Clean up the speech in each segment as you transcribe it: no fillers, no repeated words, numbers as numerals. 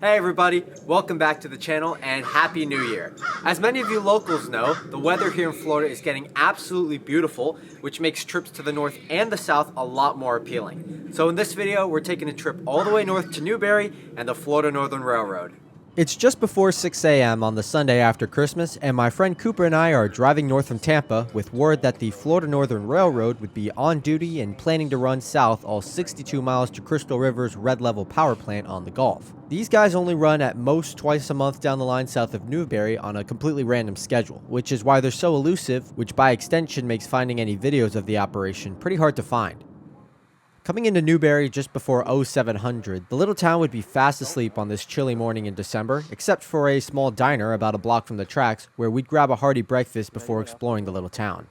Hey everybody, welcome back to the channel and Happy New Year. As many of you locals know, the weather here in Florida is getting absolutely beautiful, which makes trips to the north and the south a lot more appealing. So in this video, we're taking a trip all the way north to Newberry and the Florida Northern Railroad. It's just before 6 a.m. on the Sunday after Christmas, and my friend Cooper and I are driving north from Tampa with word that the Florida Northern Railroad would be on duty and planning to run south all 62 miles to Crystal River's Red Level power plant on the Gulf. These guys only run at most twice a month down the line south of Newberry on a completely random schedule, which is why they're so elusive, which by extension makes finding any videos of the operation pretty hard to find. Coming into Newberry just before 0700, the little town would be fast asleep on this chilly morning in December, except for a small diner about a block from the tracks where we'd grab a hearty breakfast before exploring the little town.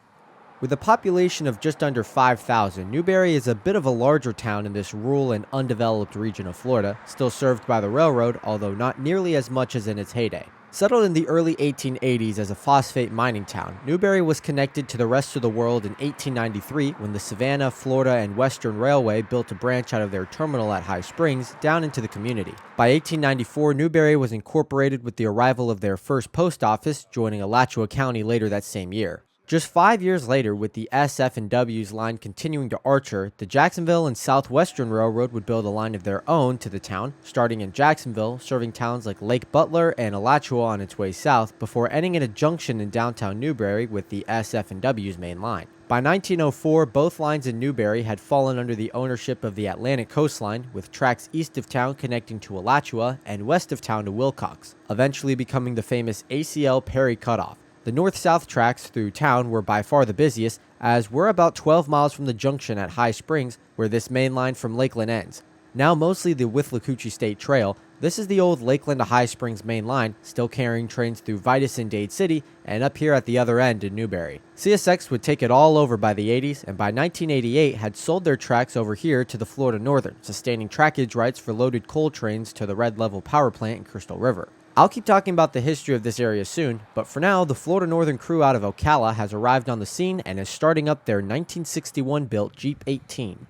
With a population of just under 5,000, Newberry is a bit of a larger town in this rural and undeveloped region of Florida, still served by the railroad, although not nearly as much as in its heyday. Settled in the early 1880s as a phosphate mining town, Newberry was connected to the rest of the world in 1893 when the Savannah, Florida, and Western Railway built a branch out of their terminal at High Springs down into the community. By 1894, Newberry was incorporated with the arrival of their first post office, joining Alachua County later that same year. Just 5 years later, with the SF&W's line continuing to Archer, the Jacksonville and Southwestern Railroad would build a line of their own to the town, starting in Jacksonville, serving towns like Lake Butler and Alachua on its way south, before ending at a junction in downtown Newberry with the SF&W's main line. By 1904, both lines in Newberry had fallen under the ownership of the Atlantic Coast Line, with tracks east of town connecting to Alachua and west of town to Wilcox, eventually becoming the famous ACL Perry Cutoff. The north-south tracks through town were by far the busiest, as we're about 12 miles from the junction at High Springs, where this main line from Lakeland ends. Now mostly the Withlacoochee State Trail, this is the old Lakeland to High Springs main line, still carrying trains through Vitus and Dade City, and up here at the other end in Newberry. CSX would take it all over by the 80s, and by 1988 had sold their tracks over here to the Florida Northern, sustaining trackage rights for loaded coal trains to the Red Level power plant in Crystal River. I'll keep talking about the history of this area soon, but for now, the Florida Northern crew out of Ocala has arrived on the scene and is starting up their 1961-built Jeep 18.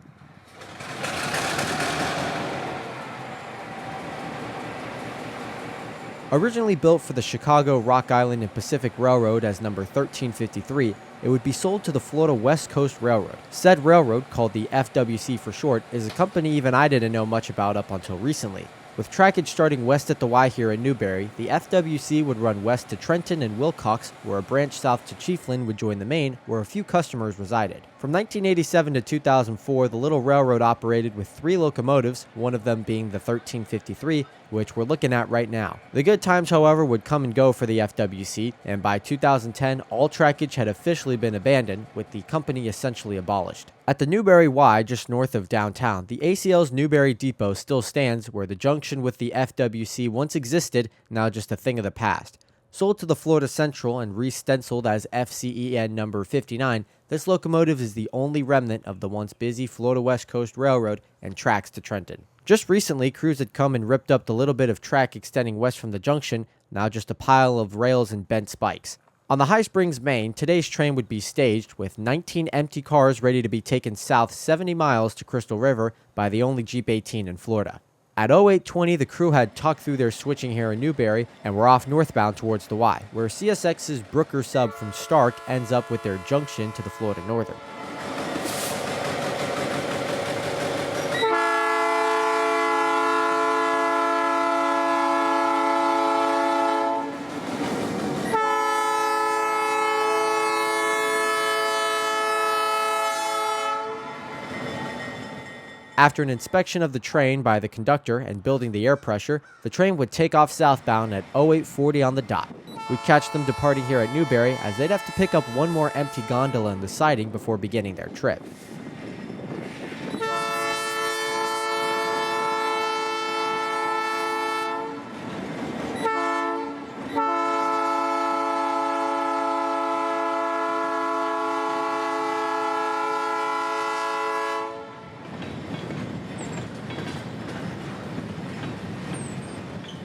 Originally built for the Chicago, Rock Island, and Pacific Railroad as number 1353, it would be sold to the Florida West Coast Railroad. Said railroad, called the FWC for short, is a company even I didn't know much about up until recently. With trackage starting west at the Y here in Newberry, the FWC would run west to Trenton and Wilcox, where a branch south to Chiefland would join the main, where a few customers resided. From 1987 to 2004, the little railroad operated with 3 locomotives, one of them being the 1353, which we're looking at right now. The good times, however, would come and go for the FWC, and by 2010, all trackage had officially been abandoned, with the company essentially abolished. At the Newberry Y, just north of downtown, the ACL's Newberry Depot still stands, where the junction with the FWC once existed, now just a thing of the past. Sold to the Florida Central and re-stenciled as FCEN number 59, this locomotive is the only remnant of the once busy Florida West Coast Railroad and tracks to Trenton. Just recently, crews had come and ripped up the little bit of track extending west from the junction, now just a pile of rails and bent spikes. On the High Springs main, today's train would be staged with 19 empty cars ready to be taken south 70 miles to Crystal River by the only Jeep 18 in Florida. At 0820, the crew had talked through their switching here in Newberry and were off northbound towards the Y, where CSX's Brooker sub from Stark ends up with their junction to the Florida Northern. After an inspection of the train by the conductor and building the air pressure, the train would take off southbound at 0840 on the dot. We'd catch them departing here at Newberry, as they'd have to pick up one more empty gondola in the siding before beginning their trip.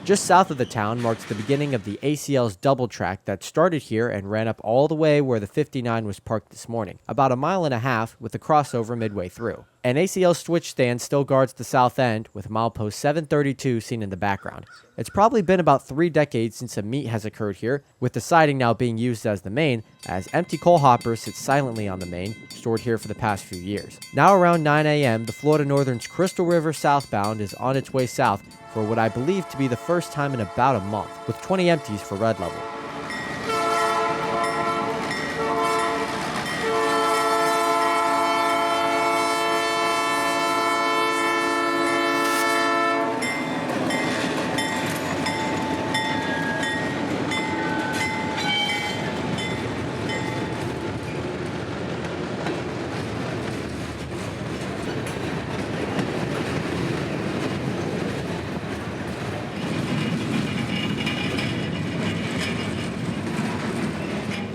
Just south of the town marks the beginning of the ACL's double track that started here and ran up all the way where the 59 was parked this morning, about a mile and a half with a crossover midway through. An ACL switch stand still guards the south end, with milepost 732 seen in the background. It's probably been about 3 decades since a meet has occurred here, with the siding now being used as the main, as empty coal hoppers sit silently on the main, stored here for the past few years. Now around 9 a.m., the Florida Northern's Crystal River southbound is on its way south for what I believe to be the first time in about a month, with 20 empties for red level.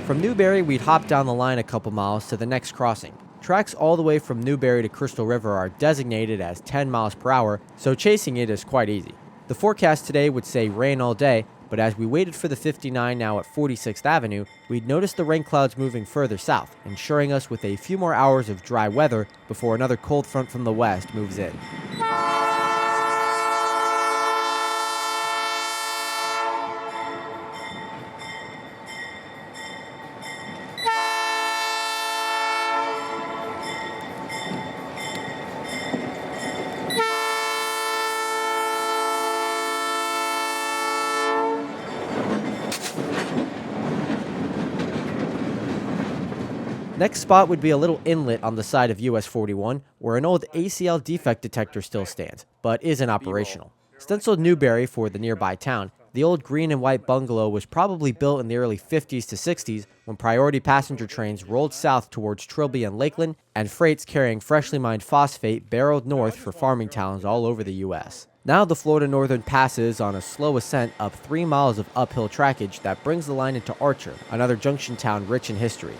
From Newberry, we'd hop down the line a couple miles to the next crossing. Tracks all the way from Newberry to Crystal River are designated as 10 miles per hour, so chasing it is quite easy. The forecast today would say rain all day, but as we waited for the 59 now at 46th Avenue, we'd noticed the rain clouds moving further south, ensuring us with a few more hours of dry weather before another cold front from the west moves in. Next spot would be a little inlet on the side of US 41, where an old ACL defect detector still stands, but isn't operational. Stenciled Newberry for the nearby town, the old green and white bungalow was probably built in the early 50s to 60s when priority passenger trains rolled south towards Trilby and Lakeland, and freights carrying freshly mined phosphate barreled north for farming towns all over the U.S. Now the Florida Northern passes on a slow ascent up 3 miles of uphill trackage that brings the line into Archer, another junction town rich in history.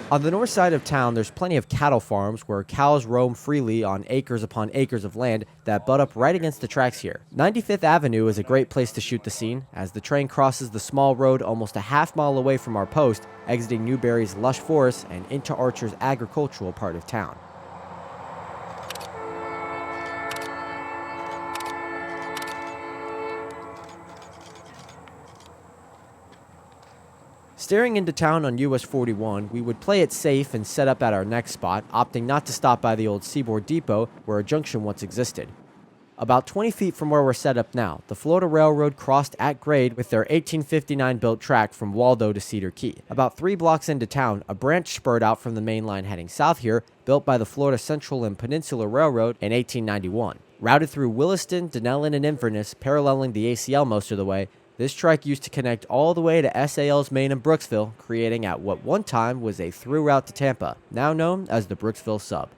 On the north side of town, there's plenty of cattle farms where cows roam freely on acres upon acres of land that butt up right against the tracks here. 95th Avenue is a great place to shoot the scene, as the train crosses the small road almost a half mile away from our post, exiting Newberry's lush forest and into Archer's agricultural part of town. Staring into town on US 41, we would play it safe and set up at our next spot, opting not to stop by the old Seaboard Depot where a junction once existed. About 20 feet from where we're set up now, the Florida Railroad crossed at grade with their 1859 built track from Waldo to Cedar Key. About 3 blocks into town, a branch spurred out from the main line heading south here, built by the Florida Central and Peninsula Railroad in 1891. Routed through Williston, Denellen, and Inverness, paralleling the ACL most of the way, this track used to connect all the way to SAL's main in Brooksville, creating at what one time was a through route to Tampa, now known as the Brooksville Sub.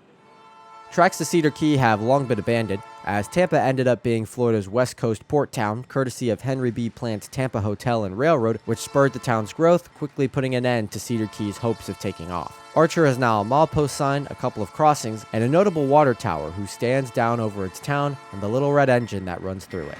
Tracks to Cedar Key have long been abandoned, as Tampa ended up being Florida's west coast port town, courtesy of Henry B. Plant's Tampa Hotel and Railroad, which spurred the town's growth, quickly putting an end to Cedar Key's hopes of taking off. Archer has now a milepost sign, a couple of crossings, and a notable water tower who stands down over its town and the little red engine that runs through it.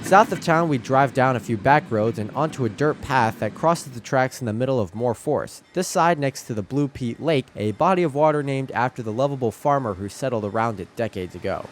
South of town, we drive down a few back roads and onto a dirt path that crosses the tracks in the middle of more forest. This side next to the Blue Peat Lake, a body of water named after the lovable farmer who settled around it decades ago.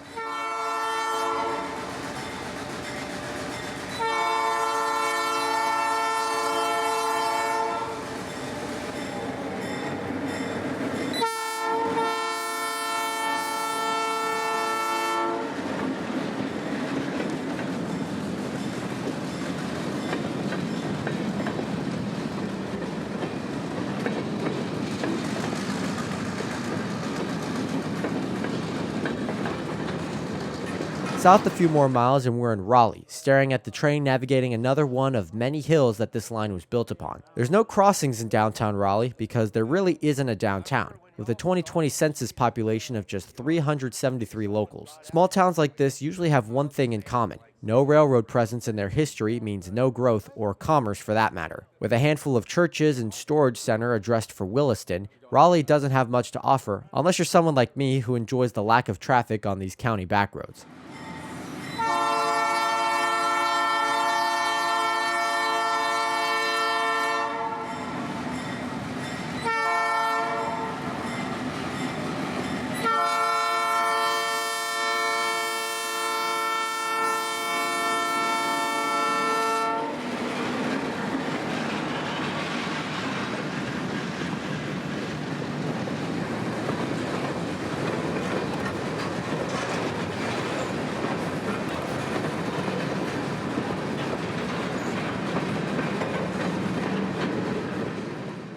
South a few more miles and we're in Raleigh, staring at the train navigating another one of many hills that this line was built upon. There's no crossings in downtown Raleigh because there really isn't a downtown, with a 2020 census population of just 373 locals. Small towns like this usually have one thing in common. No railroad presence in their history means no growth or commerce for that matter. With a handful of churches and storage center addressed for Williston, Raleigh doesn't have much to offer unless you're someone like me who enjoys the lack of traffic on these county backroads.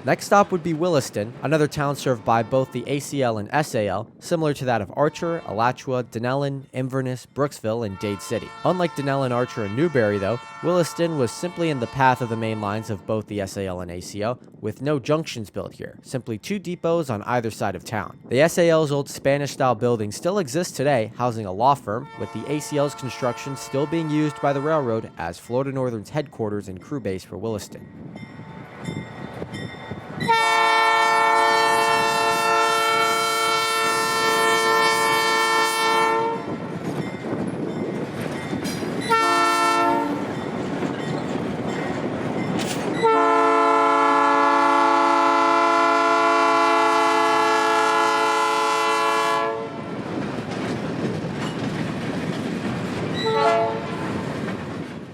Next stop would be Williston, another town served by both the ACL and SAL, similar to that of Archer, Alachua, Dunellen, Inverness, Brooksville, and Dade City. Unlike Dunellen, Archer, and Newberry, though, Williston was simply in the path of the main lines of both the SAL and ACL, with no junctions built here, simply two depots on either side of town. The SAL's old Spanish-style building still exists today, housing a law firm, with the ACL's construction still being used by the railroad as Florida Northern's headquarters and crew base for Williston.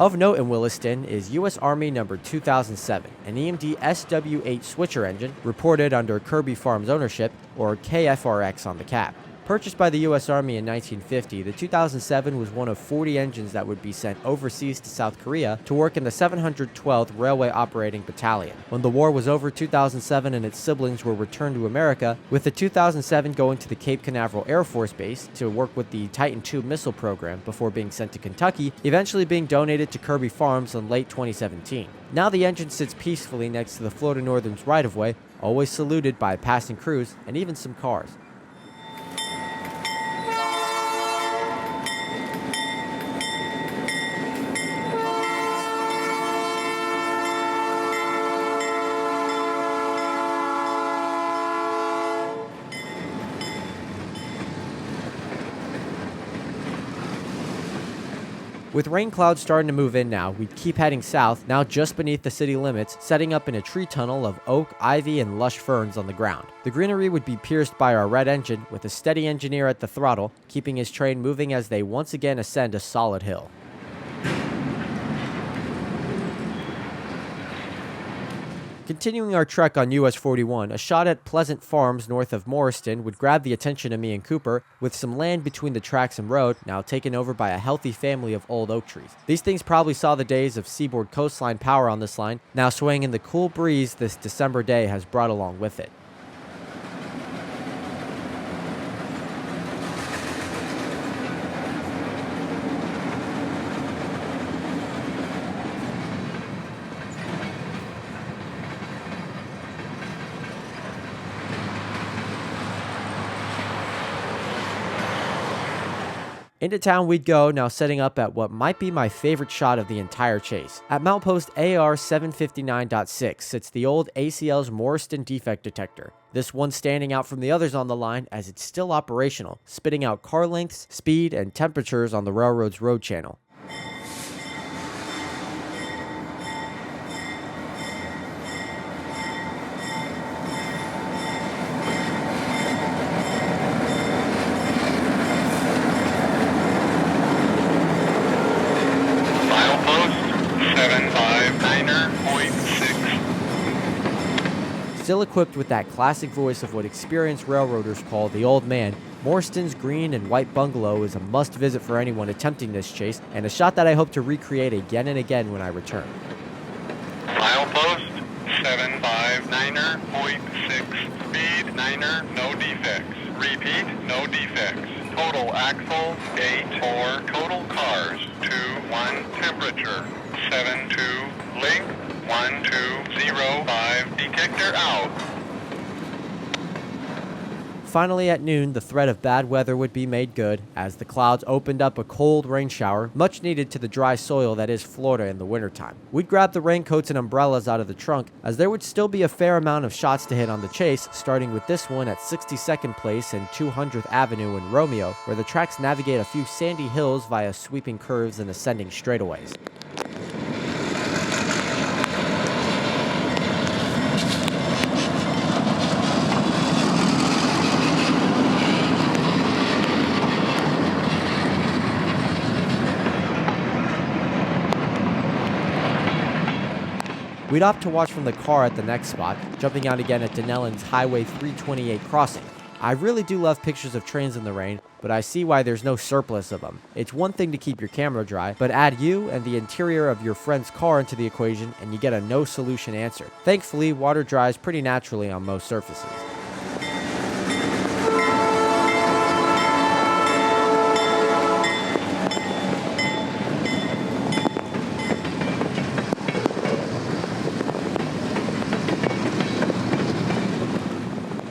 Of note in Williston is U.S. Army number 2007, an EMD SW-8 switcher engine reported under Kirby Farms ownership, or KFRX on the cab. Purchased by the U.S. Army in 1950, the 2007 was one of 40 engines that would be sent overseas to South Korea to work in the 712th Railway Operating Battalion. When the war was over, 2007 and its siblings were returned to America, with the 2007 going to the Cape Canaveral Air Force Base to work with the Titan II missile program before being sent to Kentucky, eventually being donated to Kirby Farms in late 2017. Now the engine sits peacefully next to the Florida Northern's right-of-way, always saluted by passing crews and even some cars. With rain clouds starting to move in now, we'd keep heading south, now just beneath the city limits, setting up in a tree tunnel of oak, ivy, and lush ferns on the ground. The greenery would be pierced by our red engine, with a steady engineer at the throttle, keeping his train moving as they once again ascend a solid hill. Continuing our trek on US 41, a shot at Pleasant Farms north of Morriston would grab the attention of me and Cooper, with some land between the tracks and road now taken over by a healthy family of old oak trees. These things probably saw the days of seaboard coastline power on this line, now swaying in the cool breeze this December day has brought along with it. Into town we'd go, now setting up at what might be my favorite shot of the entire chase. At milepost AR 759.6 sits the old ACL's Morriston defect detector. This one standing out from the others on the line as it's still operational, spitting out car lengths, speed, and temperatures on the railroad's road channel. Still equipped with that classic voice of what experienced railroaders call the old man, Morriston's green and white bungalow is a must-visit for anyone attempting this chase, and a shot that I hope to recreate again and again when I return. Milepost 759.6, speed 9er, no defects. Repeat, no defects. Total axle, 8. 4. Total cars, 2. 1. Temperature, 7. 2. Link, 1. 2. 0. 5. Detector out. Finally, at noon, the threat of bad weather would be made good as the clouds opened up a cold rain shower, much needed to the dry soil that is Florida in the wintertime. We'd grab the raincoats and umbrellas out of the trunk, as there would still be a fair amount of shots to hit on the chase, starting with this one at 62nd Place and 200th Avenue in Romeo, where the tracks navigate a few sandy hills via sweeping curves and ascending straightaways. We'd opt to watch from the car at the next spot, jumping out again at Denellan's Highway 328 crossing. I really do love pictures of trains in the rain, but I see why there's no surplus of them. It's one thing to keep your camera dry, but add you and the interior of your friend's car into the equation and you get a no solution answer. Thankfully, water dries pretty naturally on most surfaces.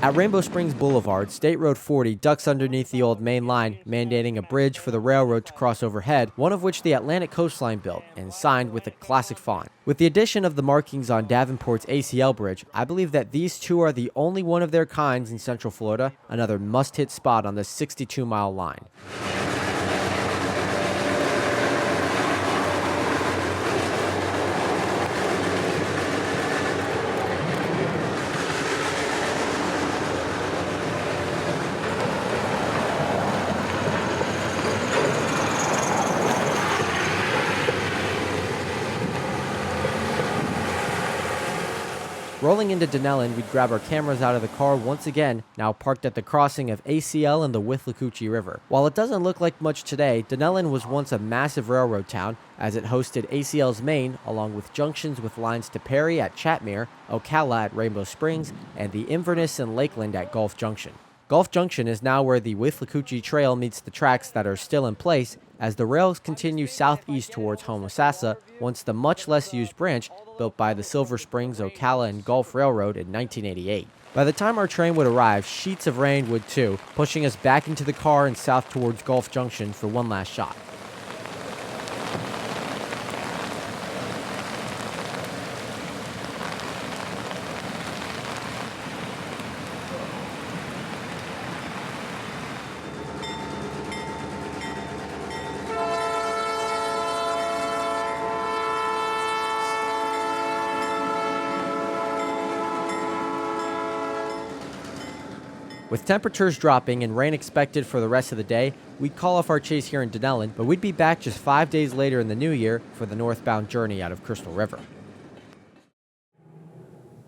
At Rainbow Springs Boulevard, State Road 40 ducks underneath the old main line, mandating a bridge for the railroad to cross overhead, one of which the Atlantic Coastline built, and signed with a classic font. With the addition of the markings on Davenport's ACL Bridge, I believe that these two are the only one of their kinds in Central Florida, another must-hit spot on the 62-mile line. Rolling into Denellen, we'd grab our cameras out of the car once again, now parked at the crossing of ACL and the Withlacoochee River. While it doesn't look like much today, Denellen was once a massive railroad town, as it hosted ACL's main, along with junctions with lines to Perry at Chatmere, Ocala at Rainbow Springs, and the Inverness and Lakeland at Gulf Junction. Gulf Junction is now where the Withlacoochee Trail meets the tracks that are still in place as the rails continue southeast towards Homosassa, once the much less used branch built by the Silver Springs, Ocala, and Gulf Railroad in 1988. By the time our train would arrive, sheets of rain would too, pushing us back into the car and south towards Gulf Junction for one last shot. With temperatures dropping and rain expected for the rest of the day, we'd call off our chase here in Denellen, but we'd be back just 5 days later in the new year for the northbound journey out of Crystal River.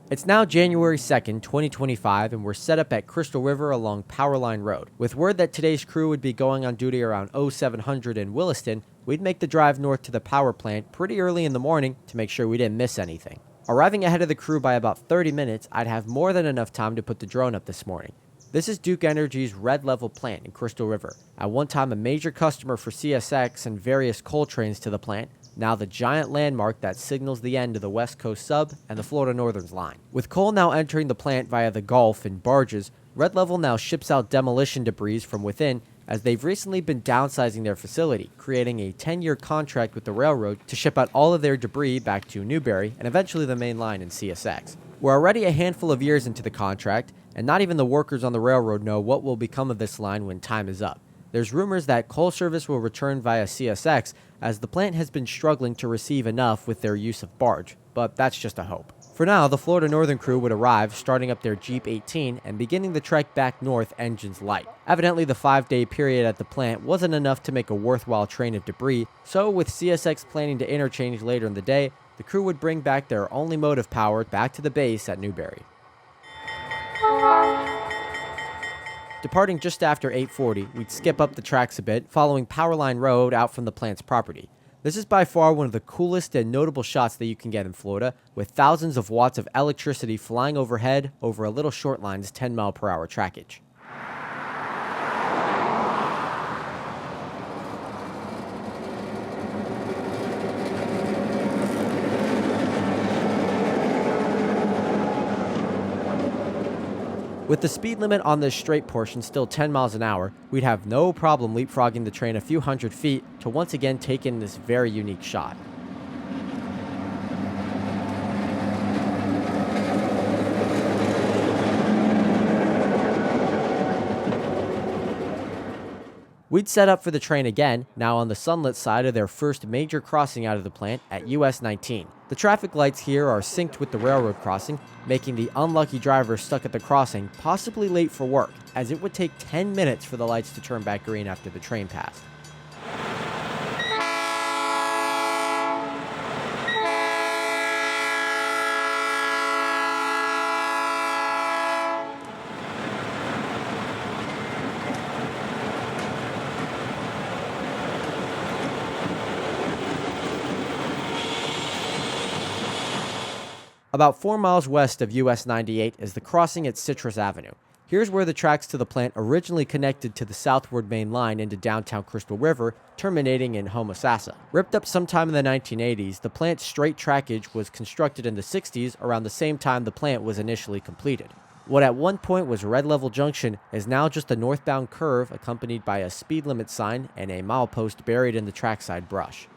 It's now January 2nd, 2025, and we're set up at Crystal River along Powerline Road. With word that today's crew would be going on duty around 0700 in Williston, we'd make the drive north to the power plant pretty early in the morning to make sure we didn't miss anything. Arriving ahead of the crew by about 30 minutes, I'd have more than enough time to put the drone up this morning. This is Duke Energy's Red Level plant in Crystal River, at one time a major customer for CSX and various coal trains to the plant, now the giant landmark that signals the end of the West Coast Sub and the Florida Northern's line. With coal now entering the plant via the Gulf in barges, Red Level now ships out demolition debris from within, as they've recently been downsizing their facility, creating a 10-year contract with the railroad to ship out all of their debris back to Newberry and eventually the main line in CSX. We're already a handful of years into the contract, and not even the workers on the railroad know what will become of this line when time is up. There's rumors that coal service will return via CSX, as the plant has been struggling to receive enough with their use of barge, but that's just a hope. For now, the Florida Northern crew would arrive, starting up their Jeep 18 and beginning the trek back north engines light. Evidently, the 5-day period at the plant wasn't enough to make a worthwhile train of debris, so with CSX planning to interchange later in the day, the crew would bring back their only mode of power back to the base at Newberry. Departing just after 8:40, we'd skip up the tracks a bit, following Powerline Road out from the plant's property. This is by far one of the coolest and notable shots that you can get in Florida, with thousands of watts of electricity flying overhead over a little short line's 10-mile-per-hour trackage. With the speed limit on this straight portion still 10 miles an hour, we'd have no problem leapfrogging the train a few hundred feet to once again take in this very unique shot. We'd set up for the train again, now on the sunlit side of their first major crossing out of the plant at US 19. The traffic lights here are synced with the railroad crossing, making the unlucky driver stuck at the crossing possibly late for work, as it would take 10 minutes for the lights to turn back green after the train passed. About 4 miles west of US 98 is the crossing at Citrus Avenue. Here's where the tracks to the plant originally connected to the southward main line into downtown Crystal River, terminating in Homosassa. Ripped up sometime in the 1980s, the plant's straight trackage was constructed in the 60s around the same time the plant was initially completed. What at one point was Red Level Junction is now just a northbound curve accompanied by a speed limit sign and a milepost buried in the trackside brush.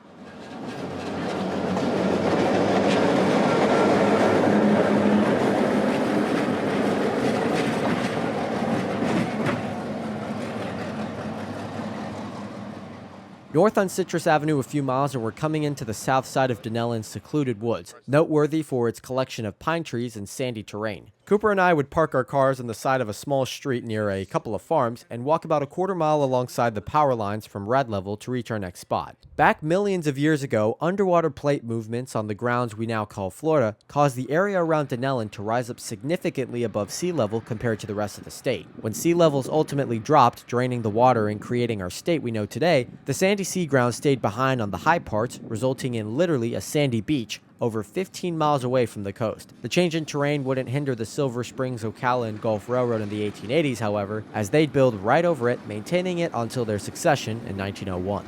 North on Citrus Avenue a few miles and we're coming into the south side of Dunellin's secluded woods, noteworthy for its collection of pine trees and sandy terrain. Cooper and I would park our cars on the side of a small street near a couple of farms and walk about a quarter mile alongside the power lines from Red Level to reach our next spot. Back millions of years ago, underwater plate movements on the grounds we now call Florida caused the area around Dunellin to rise up significantly above sea level compared to the rest of the state. When sea levels ultimately dropped, draining the water and creating our state we know today, the sandy sea ground stayed behind on the high parts, resulting in literally a sandy beach over 15 miles away from the coast. The change in terrain wouldn't hinder the Silver Springs, Ocala, and Gulf Railroad in the 1880s, however, as they'd build right over it, maintaining it until their succession in 1901.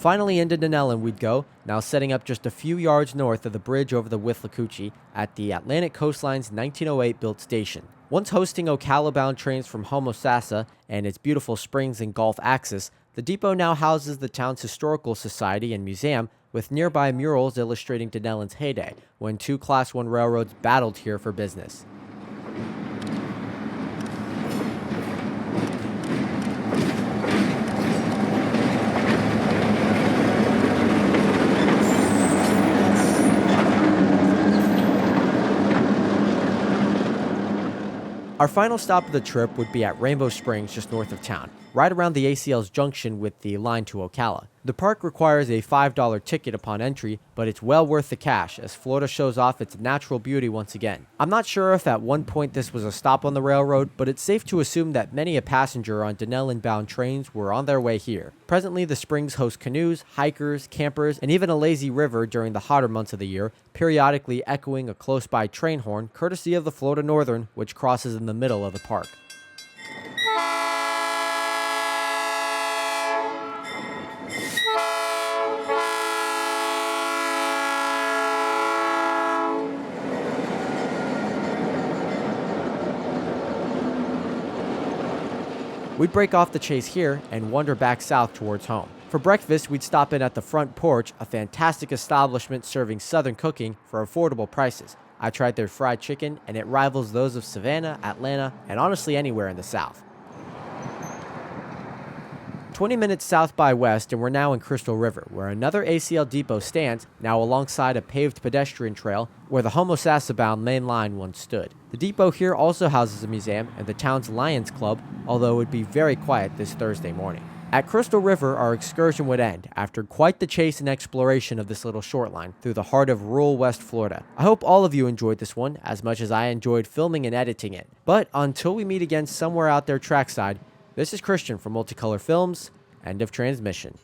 Finally into Dunellin we'd go, now setting up just a few yards north of the bridge over the Withlacoochee at the Atlantic Coastline's 1908 built station. Once hosting Ocala-bound trains from Homosassa and its beautiful springs and Gulf axis, the depot now houses the town's historical society and museum, with nearby murals illustrating Dunellin's heyday, when two Class I railroads battled here for business. Our final stop of the trip would be at Rainbow Springs, just north of town, right around the ACL's junction with the line to Ocala. The park requires a $5 ticket upon entry, but it's well worth the cash as Florida shows off its natural beauty once again. I'm not sure if at one point this was a stop on the railroad, but it's safe to assume that many a passenger on Dunellin-bound trains were on their way here. Presently, the springs host canoes, hikers, campers, and even a lazy river during the hotter months of the year, periodically echoing a close-by train horn, courtesy of the Florida Northern, which crosses in the middle of the park. We'd break off the chase here and wander back south towards home. For breakfast, we'd stop in at the Front Porch, a fantastic establishment serving southern cooking for affordable prices. I tried their fried chicken, and it rivals those of Savannah, Atlanta, and honestly anywhere in the South. 20 minutes south by west, and we're now in Crystal River, where another ACL depot stands, now alongside a paved pedestrian trail where the Homosassa-bound main line once stood. The depot here also houses a museum and the town's Lions Club, although it would be very quiet this Thursday morning. At Crystal River, our excursion would end after quite the chase and exploration of this little short line through the heart of rural West Florida. I hope all of you enjoyed this one as much as I enjoyed filming and editing it. But until we meet again somewhere out there trackside, This is Christian from Multicolor Films. End of transmission.